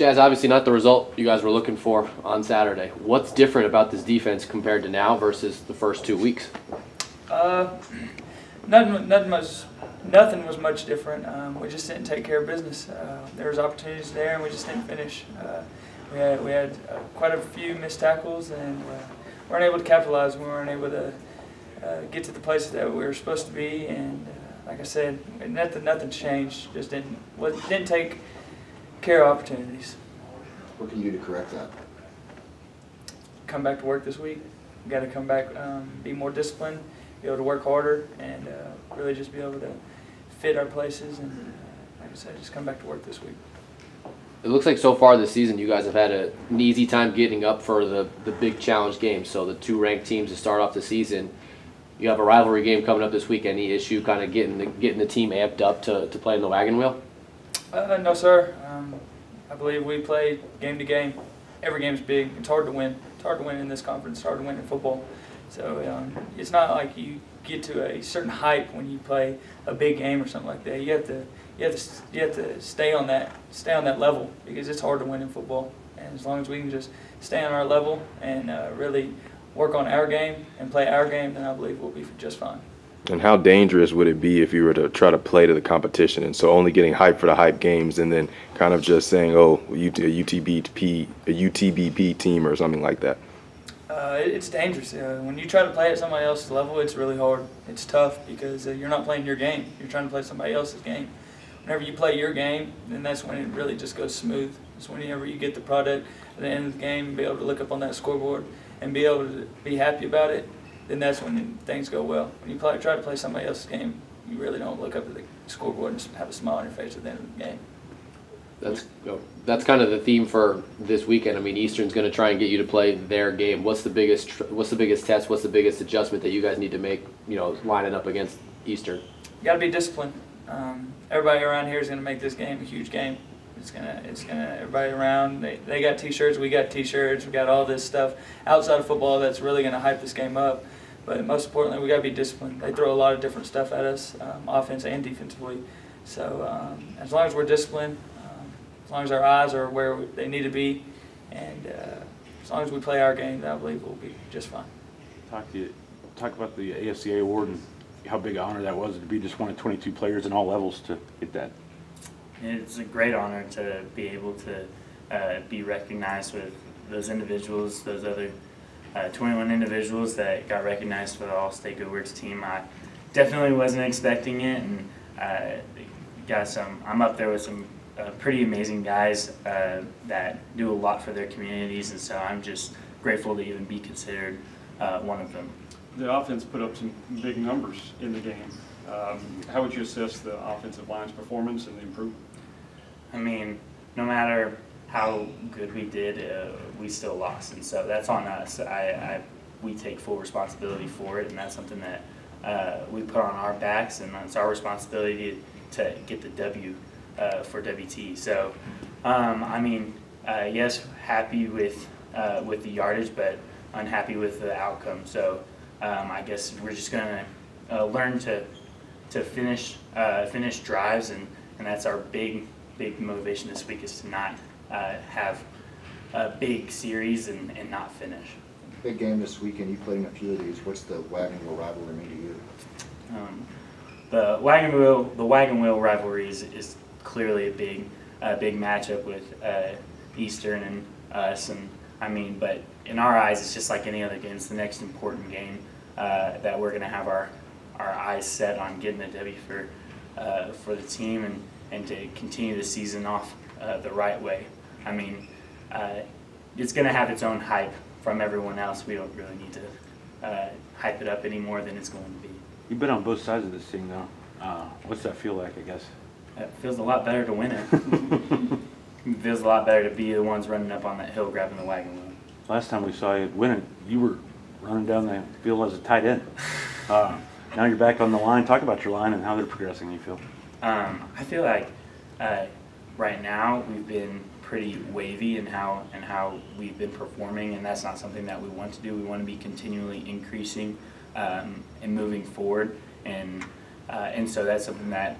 Chazz, obviously not the result you guys were looking for on Saturday. What's different about this defense compared to now versus the first 2 weeks? Nothing was much different. We just didn't take care of business. There was opportunities there, and we just didn't finish. We had quite a few missed tackles, and weren't able to capitalize. We weren't able to get to the places that we were supposed to be. And like I said, nothing changed. Just didn't take care of opportunities. What can you do to correct that? Come back to work this week. We got to come back, be more disciplined, be able to work harder, and really just be able to fit our places. And like I said, just come back to work this week. It looks like so far this season you guys have had an easy time getting up for the big challenge games. So the 2 ranked teams to start off the season. You have a rivalry game coming up this week. Any issue kind of getting the team amped up to play in the wagon wheel? No, sir. I believe we play game to game. Every game's big. It's hard to win. It's hard to win in this conference. It's hard to win in football. So it's not like you get to a certain hype when you play a big game or something like that. You have to stay on that level, because it's hard to win in football. And as long as we can just stay on our level and really work on our game and play our game, then I believe we'll be just fine. And how dangerous would it be if you were to try to play to the competition, and so only getting hyped for the hype games and then kind of just saying, oh, a UTBP team or something like that? It's dangerous. When you try to play at somebody else's level, it's really hard. It's tough because you're not playing your game. You're trying to play somebody else's game. Whenever you play your game, then that's when it really just goes smooth. It's whenever you get the product at the end of the game and be able to look up on that scoreboard and be able to be happy about it, then that's when things go well. When you try to play somebody else's game, you really don't look up at the scoreboard and have a smile on your face at the end of the game. That's kind of the theme for this weekend. I mean, Eastern's going to try and get you to play their game. What's the biggest test? What's the biggest adjustment that you guys need to make? Lining up against Eastern. You got to be disciplined. Everybody around here is going to make this game a huge game. It's gonna. Everybody around. They got T-shirts. We got T-shirts. We got all this stuff outside of football that's really going to hype this game up. But most importantly, we got to be disciplined. They throw a lot of different stuff at us, offense and defensively. So as long as we're disciplined, as long as our eyes are where they need to be, and as long as we play our game, I believe we'll be just fine. Talk about the AFCA award and how big an honor that was to be just one of 22 players in all levels to get that. It's a great honor to be able to be recognized with those individuals, those other 21 individuals that got recognized for the All-State Good Works team. I definitely wasn't expecting it, and I'm up there with some pretty amazing guys that do a lot for their communities, and so I'm just grateful to even be considered one of them. The offense put up some big numbers in the game. How would you assess the offensive line's performance and the improvement? I mean, no matter how good we did, we still lost, and so that's on us. We take full responsibility for it, and that's something that we put on our backs, and it's our responsibility to get the W for WT. So, yes, happy with the yardage, but unhappy with the outcome. So, I guess we're just gonna learn to finish drives, and that's our big motivation this week, is to not have a big series and not finish. Big game this weekend. You played in a few of these. What's the wagon wheel rivalry mean to you? The wagon wheel rivalry is clearly a big matchup with Eastern and us, and but in our eyes, it's just like any other game. It's the next important game that we're going to have our eyes set on getting a W for the team and to continue the season off the right way. It's going to have its own hype from everyone else. We don't really need to hype it up any more than it's going to be. You've been on both sides of this thing, though. What's that feel like, I guess? It feels a lot better to win it. It feels a lot better to be the ones running up on that hill grabbing the wagon wheel. Last time we saw you win it, you were running down the field as a tight end. Now you're back on the line. Talk about your line and how they're progressing, you feel. I feel like right now we've been pretty wavy in how we've been performing, and that's not something that we want to do. We want to be continually increasing and moving forward, and so that's something that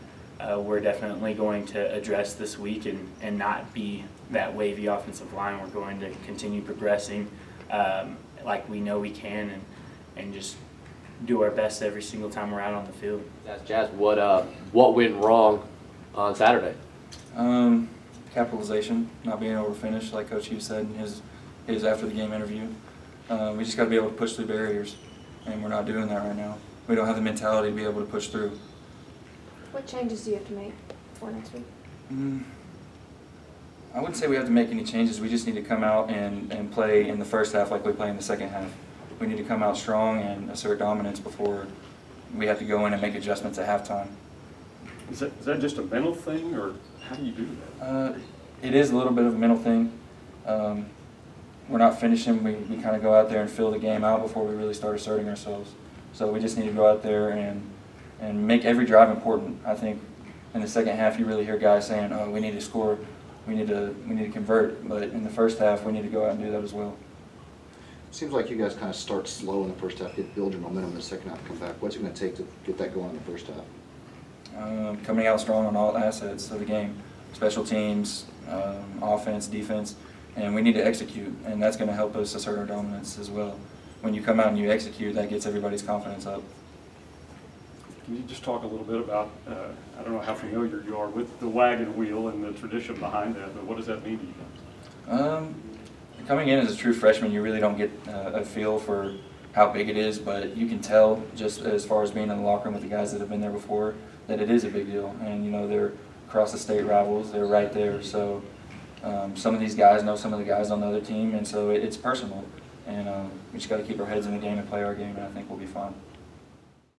we're definitely going to address this week and not be that wavy offensive line. We're going to continue progressing like we know we can and just do our best every single time we're out on the field. That's Chazz. What went wrong on Saturday? Capitalization, not being able to finish, like Coach Hughes said in his after the game interview. We just got to be able to push through barriers, and we're not doing that right now. We don't have the mentality to be able to push through. What changes do you have to make for next week? I wouldn't say we have to make any changes. We just need to come out and play in the first half like we play in the second half. We need to come out strong and assert dominance before we have to go in and make adjustments at halftime. Is that just a mental thing, or how do you do that? It is a little bit of a mental thing. We're not finishing. We kind of go out there and fill the game out before we really start asserting ourselves. So we just need to go out there and make every drive important. I think in the second half you really hear guys saying, "Oh, we need to score, we need to convert." But in the first half we need to go out and do that as well. Seems like you guys kind of start slow in the first half, build your momentum in the second half, come back. What's it going to take to get that going in the first half? Coming out strong on all assets of the game, special teams, offense, defense, and we need to execute, and that's going to help us assert our dominance as well. When you come out and you execute, that gets everybody's confidence up. Can you just talk a little bit about, I don't know how familiar you are with the wagon wheel and the tradition behind that, but what does that mean to you guys? Coming in as a true freshman, you really don't get a feel for how big it is, but you can tell just as far as being in the locker room with the guys that have been there before that it is a big deal. And you know, they're across the state rivals, they're right there. So some of these guys know some of the guys on the other team, and so it's personal. And we just got to keep our heads in the game and play our game, and I think we'll be fine.